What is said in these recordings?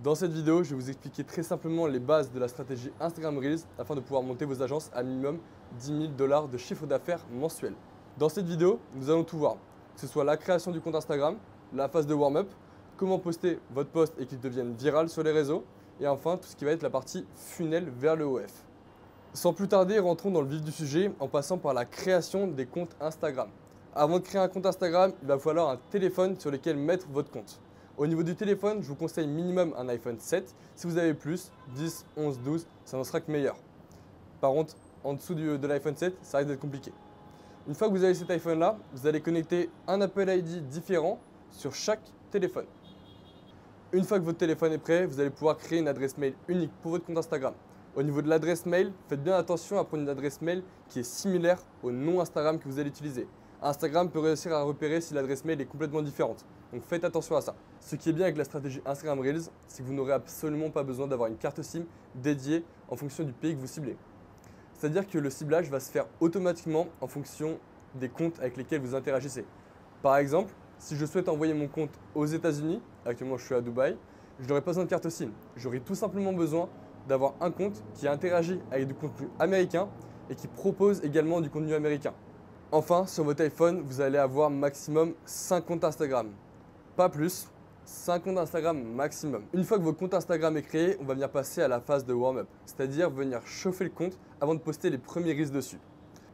Dans cette vidéo, je vais vous expliquer très simplement les bases de la stratégie Instagram Reels afin de pouvoir monter vos agences à minimum 10 000 $ de chiffre d'affaires mensuel. Dans cette vidéo, nous allons tout voir, que ce soit la création du compte Instagram, la phase de warm-up, comment poster votre post et qu'il devienne viral sur les réseaux, et enfin tout ce qui va être la partie funnel vers le OF. Sans plus tarder, rentrons dans le vif du sujet en passant par la création des comptes Instagram. Avant de créer un compte Instagram, il va falloir un téléphone sur lequel mettre votre compte. Au niveau du téléphone, je vous conseille minimum un iPhone 7. Si vous avez plus, 10, 11, 12, ça n'en sera que meilleur. Par contre, en dessous de l'iPhone 7, ça risque d'être compliqué. Une fois que vous avez cet iPhone-là, vous allez connecter un Apple ID différent sur chaque téléphone. Une fois que votre téléphone est prêt, vous allez pouvoir créer une adresse mail unique pour votre compte Instagram. Au niveau de l'adresse mail, faites bien attention à prendre une adresse mail qui est similaire au nom Instagram que vous allez utiliser. Instagram peut réussir à repérer si l'adresse mail est complètement différente. Donc faites attention à ça. Ce qui est bien avec la stratégie Instagram Reels, c'est que vous n'aurez absolument pas besoin d'avoir une carte SIM dédiée en fonction du pays que vous ciblez. C'est-à-dire que le ciblage va se faire automatiquement en fonction des comptes avec lesquels vous interagissez. Par exemple, si je souhaite envoyer mon compte aux États-Unis, actuellement je suis à Dubaï, je n'aurai pas besoin de carte SIM. J'aurai tout simplement besoin d'avoir un compte qui interagit avec du contenu américain et qui propose également du contenu américain. Enfin, sur votre iPhone, vous allez avoir maximum 5 comptes Instagram. Pas plus, 5 comptes Instagram maximum. Une fois que votre compte Instagram est créé, on va venir passer à la phase de warm-up, c'est-à-dire venir chauffer le compte avant de poster les premiers reels dessus.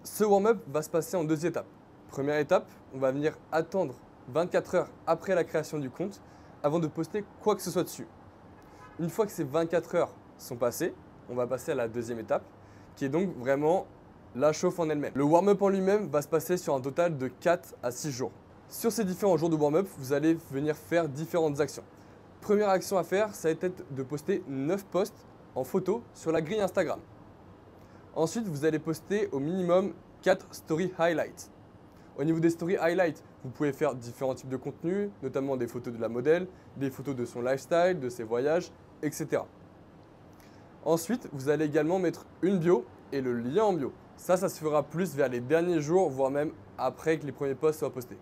Ce warm-up va se passer en 2 étapes. Première étape, on va venir attendre 24 heures après la création du compte avant de poster quoi que ce soit dessus. Une fois que ces 24 heures sont passées, on va passer à la deuxième étape, qui est donc vraiment la chauffe en elle-même. Le warm-up en lui-même va se passer sur un total de 4 à 6 jours. Sur ces différents jours de warm-up, vous allez venir faire différentes actions. Première action à faire, ça va être de poster 9 posts en photo sur la grille Instagram. Ensuite, vous allez poster au minimum 4 stories highlights. Au niveau des stories highlights, vous pouvez faire différents types de contenus, notamment des photos de la modèle, des photos de son lifestyle, de ses voyages, etc. Ensuite, vous allez également mettre une bio et le lien en bio. Ça se fera plus vers les derniers jours, voire même après que les premiers posts soient postés.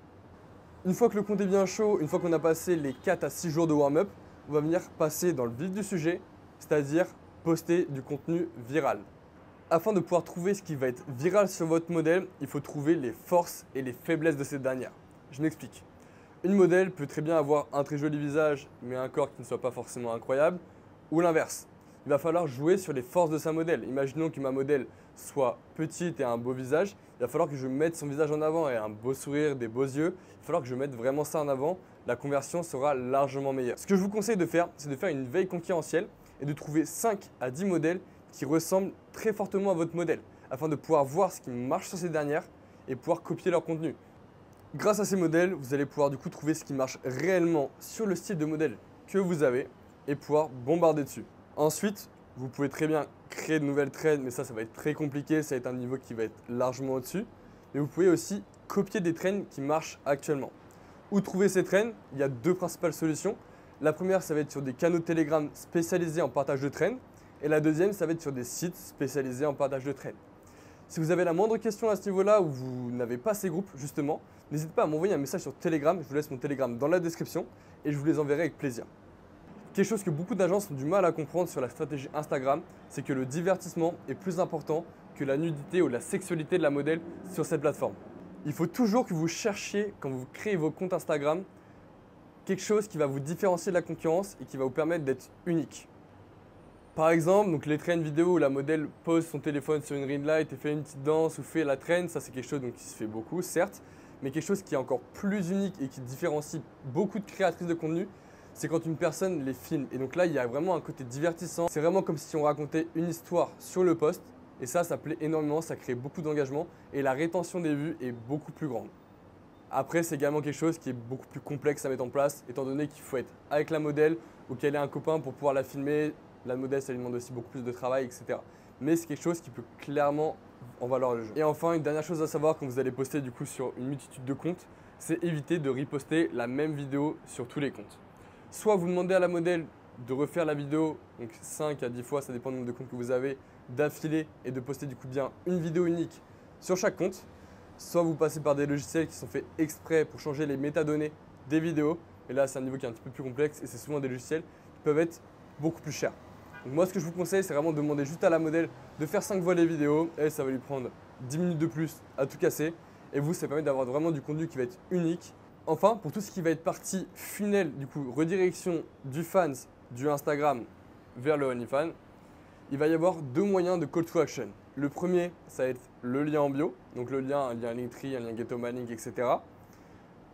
Une fois que le compte est bien chaud, une fois qu'on a passé les 4 à 6 jours de warm-up, on va venir passer dans le vif du sujet, c'est-à-dire poster du contenu viral. Afin de pouvoir trouver ce qui va être viral sur votre modèle, il faut trouver les forces et les faiblesses de cette dernière. Je m'explique. Une modèle peut très bien avoir un très joli visage, mais un corps qui ne soit pas forcément incroyable, ou l'inverse. Il va falloir jouer sur les forces de sa modèle. Imaginons que ma modèle soit petite et a un beau visage. Il va falloir que je mette son visage en avant et un beau sourire, des beaux yeux. Il va falloir que je mette vraiment ça en avant. La conversion sera largement meilleure. Ce que je vous conseille de faire, c'est de faire une veille concurrentielle et de trouver 5 à 10 modèles qui ressemblent très fortement à votre modèle afin de pouvoir voir ce qui marche sur ces dernières et pouvoir copier leur contenu. Grâce à ces modèles, vous allez pouvoir du coup trouver ce qui marche réellement sur le style de modèle que vous avez et pouvoir bombarder dessus. Ensuite, vous pouvez très bien créer de nouvelles trends, mais ça va être très compliqué, ça va être un niveau qui va être largement au-dessus. Mais vous pouvez aussi copier des trends qui marchent actuellement. Où trouver ces trends? Il y a 2 principales solutions. La première, ça va être sur des canaux Telegram spécialisés en partage de trends. Et la deuxième, ça va être sur des sites spécialisés en partage de trends. Si vous avez la moindre question à ce niveau-là ou vous n'avez pas ces groupes, justement, n'hésitez pas à m'envoyer un message sur Telegram. Je vous laisse mon Telegram dans la description et je vous les enverrai avec plaisir. Quelque chose que beaucoup d'agences ont du mal à comprendre sur la stratégie Instagram, c'est que le divertissement est plus important que la nudité ou la sexualité de la modèle sur cette plateforme. Il faut toujours que vous cherchiez, quand vous créez vos comptes Instagram, quelque chose qui va vous différencier de la concurrence et qui va vous permettre d'être unique. Par exemple, donc les trends vidéo où la modèle pose son téléphone sur une ring light et fait une petite danse ou fait la trend, ça c'est quelque chose qui se fait beaucoup, certes, mais quelque chose qui est encore plus unique et qui différencie beaucoup de créatrices de contenu, c'est quand une personne les filme. Et donc là, il y a vraiment un côté divertissant. C'est vraiment comme si on racontait une histoire sur le post. Et ça plaît énormément, ça crée beaucoup d'engagement et la rétention des vues est beaucoup plus grande. Après, c'est également quelque chose qui est beaucoup plus complexe à mettre en place, étant donné qu'il faut être avec la modèle ou qu'elle ait un copain pour pouvoir la filmer. La modèle, ça lui demande aussi beaucoup plus de travail, etc. Mais c'est quelque chose qui peut clairement en valoir le jeu. Et enfin, une dernière chose à savoir quand vous allez poster du coup sur une multitude de comptes, c'est éviter de reposter la même vidéo sur tous les comptes. Soit vous demandez à la modèle de refaire la vidéo, donc 5 à 10 fois, ça dépend du nombre de comptes que vous avez, d'affilée et de poster du coup bien une vidéo unique sur chaque compte. Soit vous passez par des logiciels qui sont faits exprès pour changer les métadonnées des vidéos. Et là, c'est un niveau qui est un petit peu plus complexe et c'est souvent des logiciels qui peuvent être beaucoup plus cher. Donc moi, ce que je vous conseille, c'est vraiment de demander juste à la modèle de faire 5 volets vidéo et ça va lui prendre 10 minutes de plus à tout casser. Et vous, ça permet d'avoir vraiment du contenu qui va être unique. Enfin, pour tout ce qui va être partie funnel, du coup, redirection du fans du Instagram vers le OnlyFans, il va y avoir 2 moyens de call to action. Le premier, ça va être le lien en bio, donc le lien, un lien Linktree, un lien Get-to-Manning, etc.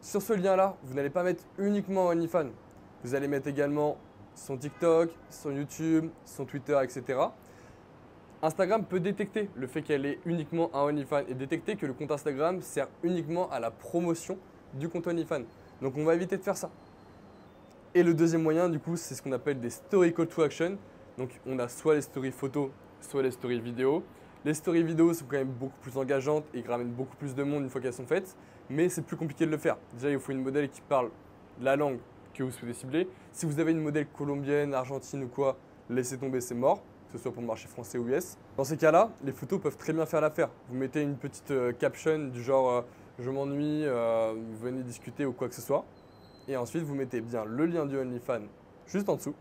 Sur ce lien-là, vous n'allez pas mettre uniquement OnlyFans. Vous allez mettre également son TikTok, son YouTube, son Twitter, etc. Instagram peut détecter le fait qu'elle est uniquement un OnlyFans et détecter que le compte Instagram sert uniquement à la promotion du compte OnlyFans. Donc on va éviter de faire ça. Et le deuxième moyen, du coup, c'est ce qu'on appelle des story call to action. Donc on a soit les stories photos, soit les stories vidéo. Les stories vidéo sont quand même beaucoup plus engageantes et ramènent beaucoup plus de monde une fois qu'elles sont faites, mais c'est plus compliqué de le faire. Déjà, il vous faut une modèle qui parle la langue que vous souhaitez cibler. Si vous avez une modèle colombienne, argentine ou quoi, laissez tomber, c'est mort, que ce soit pour le marché français ou US. Dans ces cas-là, les photos peuvent très bien faire l'affaire. Vous mettez une petite caption du genre je m'ennuie, venez discuter ou quoi que ce soit. Et ensuite, vous mettez bien le lien du OnlyFans juste en dessous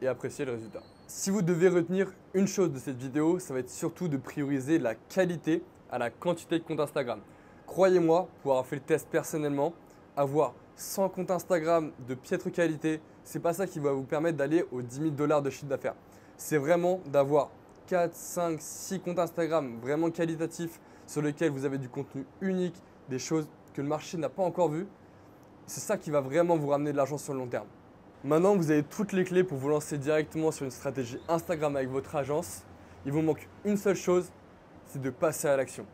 et appréciez le résultat. Si vous devez retenir une chose de cette vidéo, ça va être surtout de prioriser la qualité à la quantité de comptes Instagram. Croyez-moi, pour avoir fait le test personnellement, avoir 100 comptes Instagram de piètre qualité, c'est pas ça qui va vous permettre d'aller aux 10 000 $ de chiffre d'affaires. C'est vraiment d'avoir 4, 5, 6 comptes Instagram vraiment qualitatifs sur lesquels vous avez du contenu unique, des choses que le marché n'a pas encore vues. C'est ça qui va vraiment vous ramener de l'argent sur le long terme. Maintenant, vous avez toutes les clés pour vous lancer directement sur une stratégie Instagram avec votre agence. Il vous manque une seule chose, c'est de passer à l'action.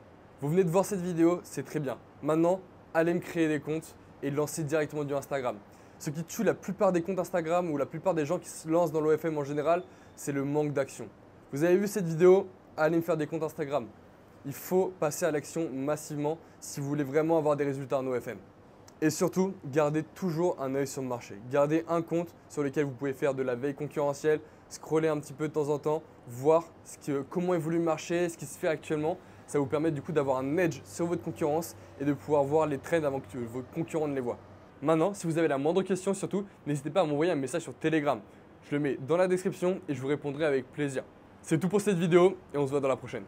Vous venez de voir cette vidéo, c'est très bien. Maintenant, allez me créer des comptes et lancer directement du Instagram. Ce qui tue la plupart des comptes Instagram ou la plupart des gens qui se lancent dans l'OFM en général, c'est le manque d'action. Vous avez vu cette vidéo, allez me faire des comptes Instagram. Il faut passer à l'action massivement si vous voulez vraiment avoir des résultats en OFM. Et surtout, gardez toujours un œil sur le marché. Gardez un compte sur lequel vous pouvez faire de la veille concurrentielle, scroller un petit peu de temps en temps, voir comment évolue le marché, ce qui se fait actuellement. Ça vous permet du coup d'avoir un edge sur votre concurrence et de pouvoir voir les trends avant que vos concurrents ne les voient. Maintenant, si vous avez la moindre question, surtout, n'hésitez pas à m'envoyer un message sur Telegram. Je le mets dans la description et je vous répondrai avec plaisir. C'est tout pour cette vidéo et on se voit dans la prochaine.